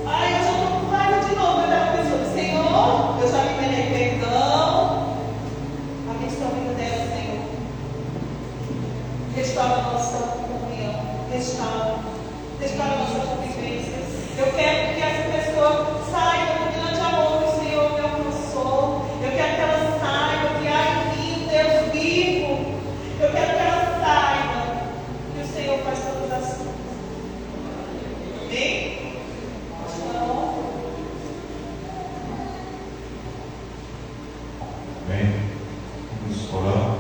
Ai, eu já estou com raiva de novo. Eu já pensou, Senhor, eu já liberei perdão. A Amém? Vamos orar.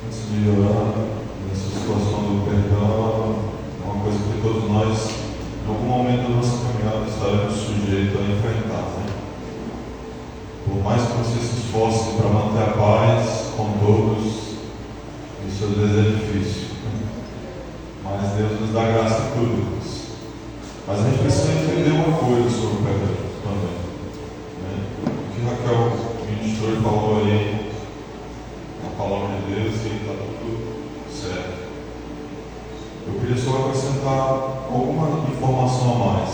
Antes de orar, nessa situação do perdão, é uma coisa que todos nós, em algum momento da nossa caminhada, estaremos sujeitos a enfrentar. Né? Por mais que você se esforce para manter a paz com todos, isso às vezes é difícil. Mas Deus nos dá graça em tudo. Mas a gente precisa entender uma coisa sobre o perdão também. Né? O que Raquel ministrou e falou aí, a palavra de Deus, e está tudo certo. Eu queria só acrescentar alguma informação a mais.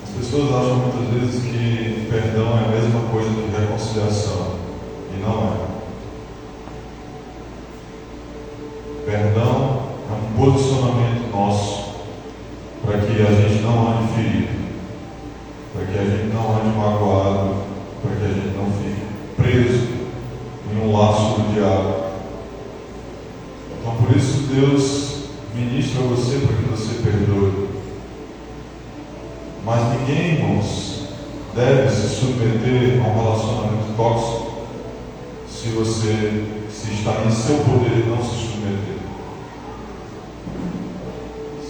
As pessoas acham muitas vezes que perdão é a mesma coisa que reconciliação, e não é. Perdão é um posicionamento nosso para que a gente não ande ferido, para que a gente não ande magoado, para que a gente não fique preso em um laço do diabo. Então por isso Deus ministra a você para que você perdoe. Mas ninguém, irmãos, deve se submeter a um relacionamento tóxico se está em seu poder não se submeter.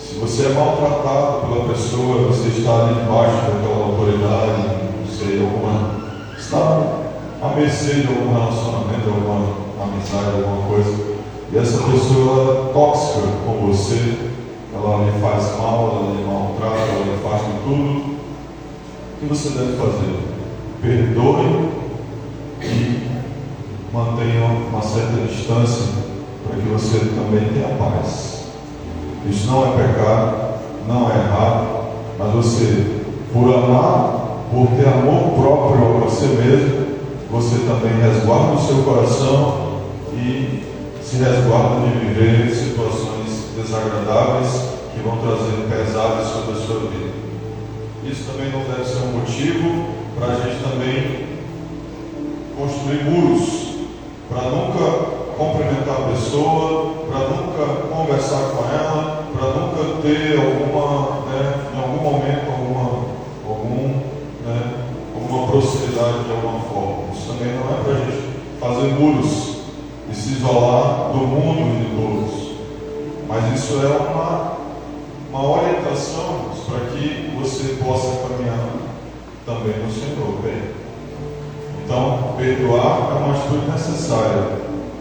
Se você é maltratado pela pessoa, você está ali debaixo daquela autoridade, não sei, está à mercê de algum relacionamento, alguma amizade, alguma coisa, e essa pessoa é tóxica com você, ela lhe faz mal, ela lhe maltrata, ela lhe faz de tudo. O que você deve fazer? Perdoe e mantenha uma certa distância para que você também tenha paz. Isso não é pecado, não é errado, mas você, por amar, por ter amor próprio a você mesmo, você também resguarda o seu coração e se resguarda de viver situações desagradáveis que vão trazer pesares sobre a sua vida. Isso também não deve ser um motivo para a gente também construir muros, para nunca cumprimentar a pessoa, para nunca conversar com ela, para nunca ter alguma, em algum momento, alguma proximidade de alguma forma. Isso também não é para a gente fazer muros e se isolar do mundo e de todos. Mas isso é uma orientação para que você possa caminhar também no Senhor, bem? Então, perdoar é uma atitude necessária.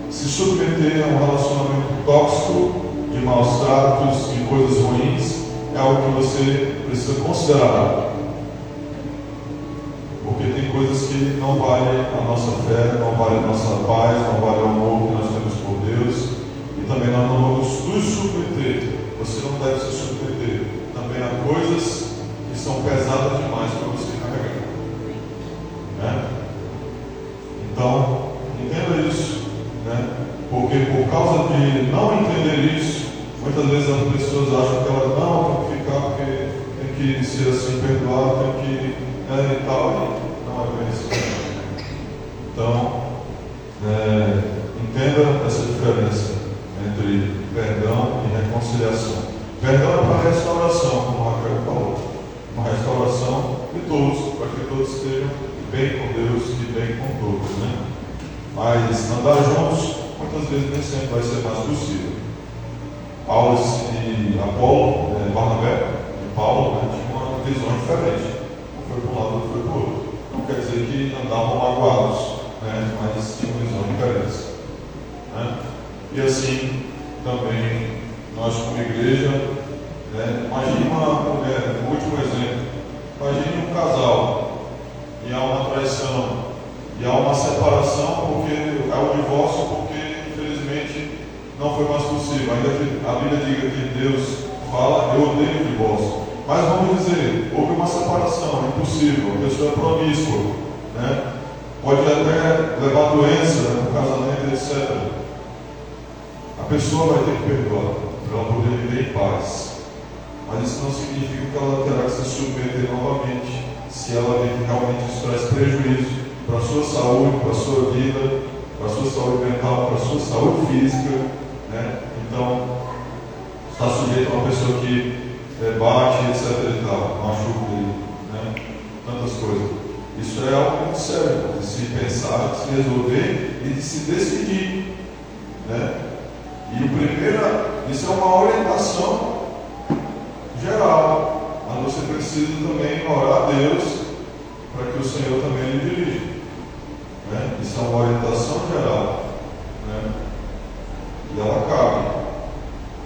Se submeter a um relacionamento tóxico, de maus tratos, de coisas ruins, é algo que você precisa considerar. Porque tem coisas que não valem a nossa fé, não valem a nossa paz, não valem o amor que nós temos por Deus. E também nós não vamos nos submeter. Você não deve se submeter também a coisas que são pesadas demais para você carregar. Né? Então, entenda isso. Né? Porque por causa de não entender isso, muitas vezes as pessoas acham que elas não tem que ficar, porque tem que ser assim, perdoado, tem que e tal, e não é bem assim. Então, entenda essa diferença entre perdão e reconciliação. Perdão é para restauração, como a Raquel falou, uma restauração de todos, para que todos estejam bem com Deus e bem com todos, né? Mas andar juntos, muitas vezes nem sempre vai ser mais possível. Paulo e Apolo, Barnabé e Paulo, tinham uma visão diferente. Um foi para um lado, outro foi para o outro. Não quer dizer que andavam magoados, mas tinham visões diferentes. Né? E assim, também, nós como igreja, imagine uma mulher, um último exemplo, imagine um casal, e há uma traição, e há uma separação, porque há um divórcio, porque infelizmente não foi mais possível. Ainda que a Bíblia diga que Deus fala, eu odeio o divórcio. Mas vamos dizer, houve uma separação, é impossível, a pessoa é promíscua, pode até levar doença no casamento, etc. A pessoa vai ter que perdoar, para ela poder viver em paz. Mas isso não significa que ela terá que se submeter novamente, se ela vê que realmente isso traz prejuízo para a sua saúde, para a sua vida, para a sua saúde mental, para a sua saúde física. Então, está sujeito a uma pessoa que bate, etc. e tal, machuca, tantas coisas. Isso é algo muito sério, de se pensar, de se resolver e de se decidir, né? E isso é uma orientação geral, mas você precisa também orar a Deus para que o Senhor também lhe dirija, né? Isso é uma orientação geral, né? E ela cabe,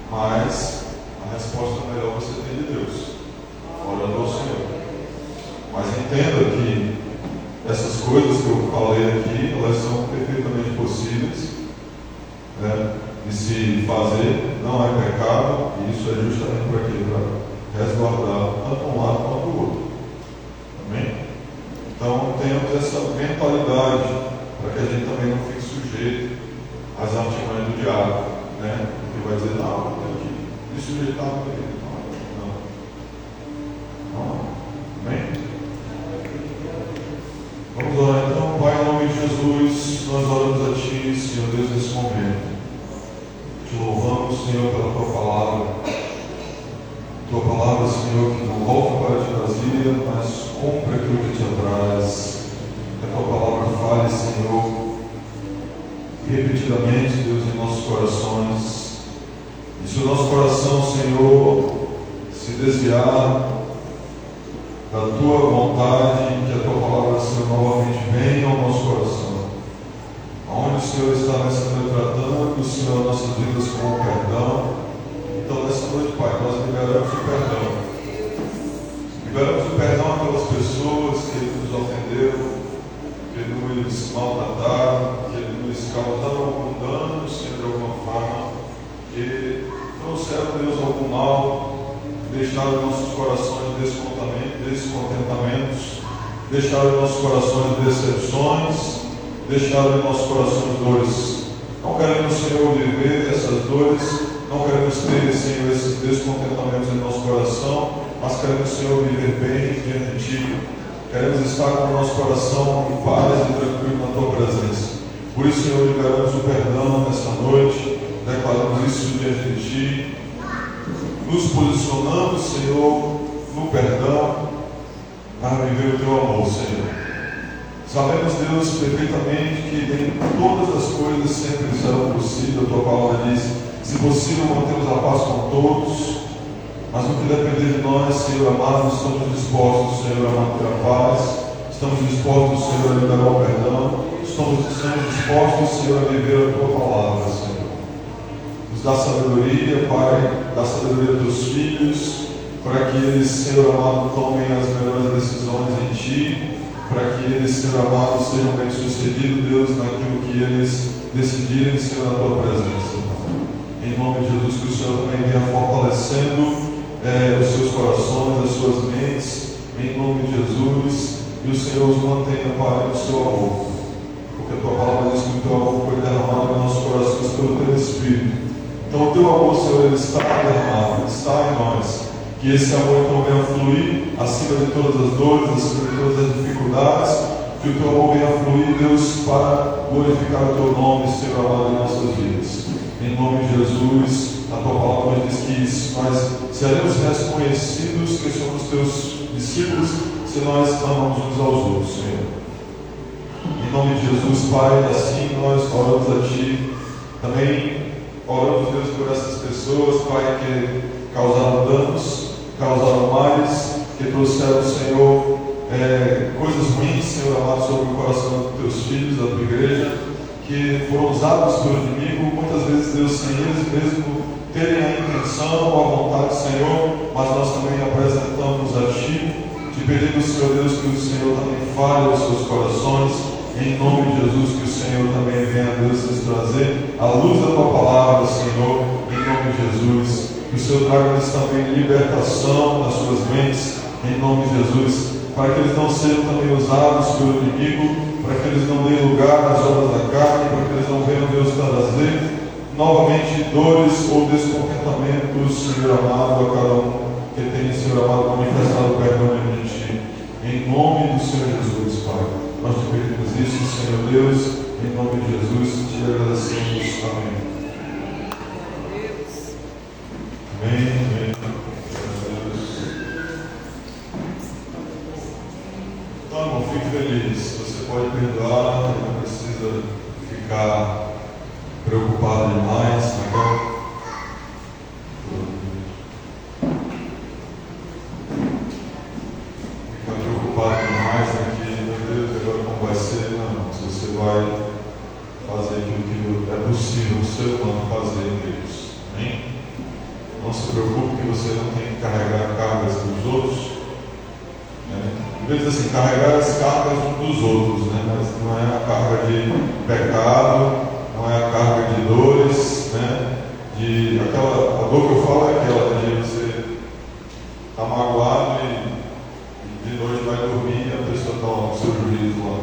mas a resposta melhor você tem de Deus, orando ao Senhor. Mas entenda que essas coisas que eu falei aqui, elas são perfeitamente possíveis, né, de se fazer, não é pecado, e isso é justamente para quê? Para resguardar tanto um lado quanto o outro. Amém? Então temos essa mentalidade para que a gente também não fique sujeito às artimanhas do diabo, né? Que vai dizer, não, tem que me sujeitar a ele. Não. Amém? Vamos orar então. Pai, em nome de Jesus, nós oramos a Ti, Senhor Deus, nesse momento. Te louvamos, Senhor, pela Tua palavra. Tua palavra, Senhor, que não volta para Ti vazia, mas cumpre aquilo que Te apraz. Que a Tua palavra fale, Senhor, repetidamente, Deus, em nossos corações. E se o nosso coração, Senhor, se desviar da Tua vontade, que a Tua palavra, Senhor, novamente venha ao nosso coração. Onde o Senhor está nessa noite tratando, Senhor, nossas vidas com o perdão. Então, nessa noite, Pai, nós liberamos o perdão. Liberamos o perdão àquelas pessoas que nos ofenderam, que nos maltrataram, que nos causaram algum dano, Senhor, de alguma forma, que trouxeram, Deus, algum mal, deixaram em nossos corações descontentamentos, deixaram em nossos corações decepções, deixaram em nossos corações dores. Não queremos, Senhor, viver essas dores, não queremos ter, Senhor, esses descontentamentos em nosso coração, mas queremos, Senhor, viver bem diante de Ti. Queremos estar com o nosso coração em paz e tranquilo na Tua presença. Por isso, Senhor, liberamos o perdão nesta noite, declaramos isso diante de Ti, nos posicionamos, Senhor, no perdão, para viver o Teu amor, Senhor. Sabemos, Deus, perfeitamente que nem todas as coisas sempre serão possíveis. A Tua palavra diz, se possível, mantemos a paz com todos, mas no que depender de nós, Senhor amado, estamos dispostos, Senhor, a manter a paz, estamos dispostos, Senhor, a liberar o perdão, estamos dispostos, Senhor, a viver a Tua palavra, Senhor. Nos dá sabedoria, Pai, dá sabedoria aos Teus filhos, para que eles, Senhor amado, tomem as melhores decisões em Ti, para que eles, Senhor amado, sejam bem-sucedidos, Deus, naquilo que eles decidirem, Senhor, na Tua presença. Em nome de Jesus, que o Senhor também venha fortalecendo os seus corações, as suas mentes, em nome de Jesus, e o Senhor os mantenha, Pai, no Seu amor. Porque a Tua palavra diz que o Teu amor foi derramado em nossos corações pelo Teu Espírito. Então o Teu amor, Senhor, ele está derramado, está em nós. Que esse amor então venha fluir acima de todas as dores, acima de todas as dificuldades. Que o Teu amor venha fluir, Deus, para glorificar o Teu nome, Senhor amado, em nossas vidas. Em nome de Jesus, a Tua palavra diz que nós seremos reconhecidos que somos Teus discípulos se nós amamos uns aos outros, Senhor. Em nome de Jesus, Pai, assim nós oramos a Ti. Também oramos, Deus, por essas pessoas, Pai, que causaram danos, causaram males, que trouxeram, Senhor, coisas ruins, Senhor amado, sobre o coração dos Teus filhos, da Tua igreja, que foram usados pelo inimigo, muitas vezes, Deus, sem eles mesmo terem a intenção ou a vontade, Senhor, mas nós também apresentamos a Ti, te pedimos, Senhor Deus, que o Senhor também fale aos seus corações, em nome de Jesus, que o Senhor também venha, Deus, nos trazer a luz da Tua palavra, Senhor, em nome de Jesus. Que o Senhor traga-lhes também libertação nas suas mentes, em nome de Jesus, para que eles não sejam também usados pelo inimigo, para que eles não deem lugar às obras da carne, para que eles não venham, Deus, trazer novamente dores ou descontentamentos, Senhor amado, a cada um que tem, Senhor amado, manifestado perdão em Ti. Em nome do Senhor Jesus, Pai, nós te pedimos isso, Senhor Deus, em nome de Jesus, te agradecemos. Amém. Amém, amém. Então, irmão, fique feliz. pode perdoar, não precisa ficar preocupado demais, né? Ficar preocupado demais, né? Que, meu Deus, agora como vai ser? Não, se você vai fazer aquilo que é possível o ser humano fazer em Deus. Amém? Não se preocupe que você não tem que carregar cargas dos outros. Às vezes assim, carregar as cargas uns dos outros, né? Mas não é a carga de pecado, não é a carga de dores, né? A dor que eu falo é aquela de você estar magoado e de noite vai dormir e a pessoa está lá no seu juízo lá.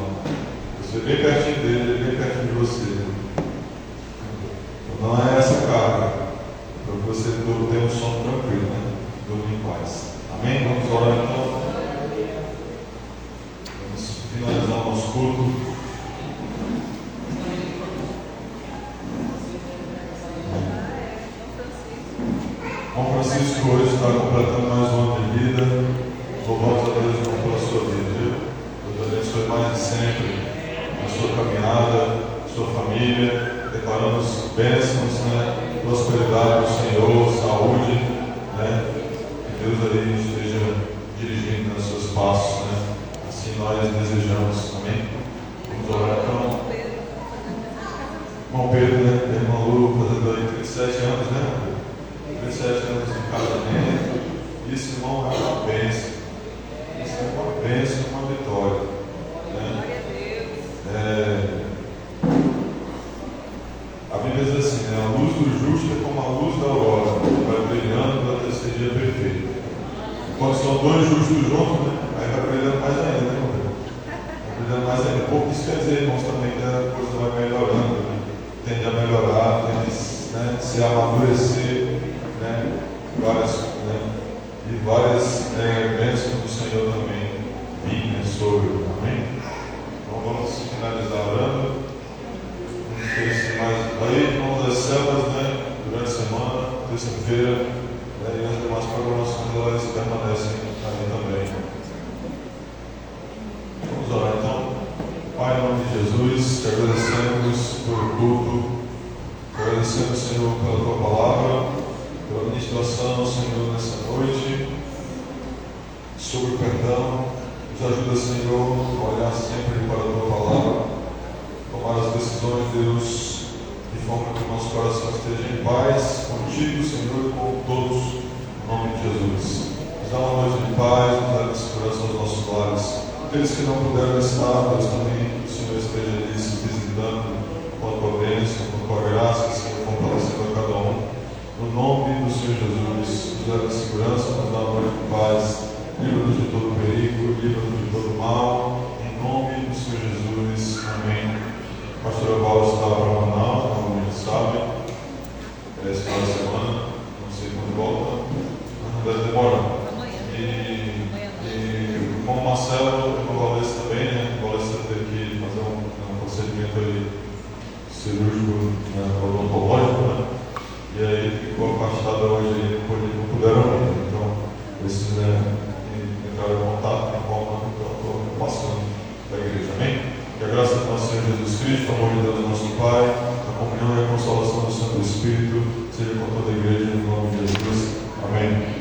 Você bem pertinho dele, bem pertinho de você. Então, não é essa carga, para que você tenha um sono tranquilo, né? Dormir em paz. Amém? Vamos orar então. Finalizar o nosso culto. Bom Francisco hoje está completando mais um ano de vida. Louvamos a Deus pela sua vida, viu? Deus abençoe mais de sempre a sua caminhada, a sua família. Declaramos bênçãos, né? Prosperidade do Senhor, saúde, né? Que Deus aí esteja dirigindo os seus passos, né? Assim nós desejamos, amém? Vamos orar então. Irmão Pedro, né? Irmã Lu, fazendo aí 37 anos, né? 37 anos de casamento. Isso, irmão, é uma bênção. Isso é uma bênção, uma vitória. Né? A Bíblia diz assim, né? A luz do justo é como a luz da aurora, vai brilhando até esse dia perfeito. Quando são dois justos juntos, né? Aí vai brilhando mais ainda, né? Vai brilhando mais ainda. Pouco isso quer dizer, irmãos, também que a coisa vai melhorando, né? Tende a melhorar, tende a se amadurecer, né? Várias bênçãos do Senhor também vinham sobre. Amém? Então vamos finalizar orando. Não sei se mais. Aí, irmãos das células, né? Durante a semana, terça-feira, né? E as demais programações elas permanecem ali também. Vamos orar então. Pai, em nome de Jesus, te agradecemos pelo culto, te agradecemos, Senhor, pela tua palavra, pela ministração, Senhor, nessa noite, sobre o perdão. Nos ajuda, Senhor, a olhar sempre para a tua palavra, tomar as decisões, Deus, de forma que o nosso coração esteja em paz contigo, Senhor, e com todos, em nome de Jesus. Nos dá uma noite de paz, nos dá segurança aos nossos lares. Aqueles que não puderam estar, Deus, também que o Senhor esteja ali se visitando com a tua bênção, com a tua graça, Senhor, fortalecendo a cada um. No nome do Senhor Jesus, nos leva a segurança, nos dá uma noite de paz, livra-nos de todo perigo, livra-nos de todo mal, em nome do Senhor Jesus, amém. A pastora Paula está para Manaus, como a gente sabe, esse final de semana, não sei quando volta, não deve demorar. E com o Marcelo, com o Valência também, né? O Valência teve que fazer um procedimento aí cirúrgico, né, odontológico, né? E aí ele ficou afastado hoje aí, não puderam ir. Então, esses entraram em contato de forma que eu estou passando da igreja. Amém? Que a graça do nosso Senhor Jesus Cristo, o amor de Deus, nosso Pai, a comunhão e a consolação do Santo Espírito seja com toda a igreja, em nome de Jesus. Amém.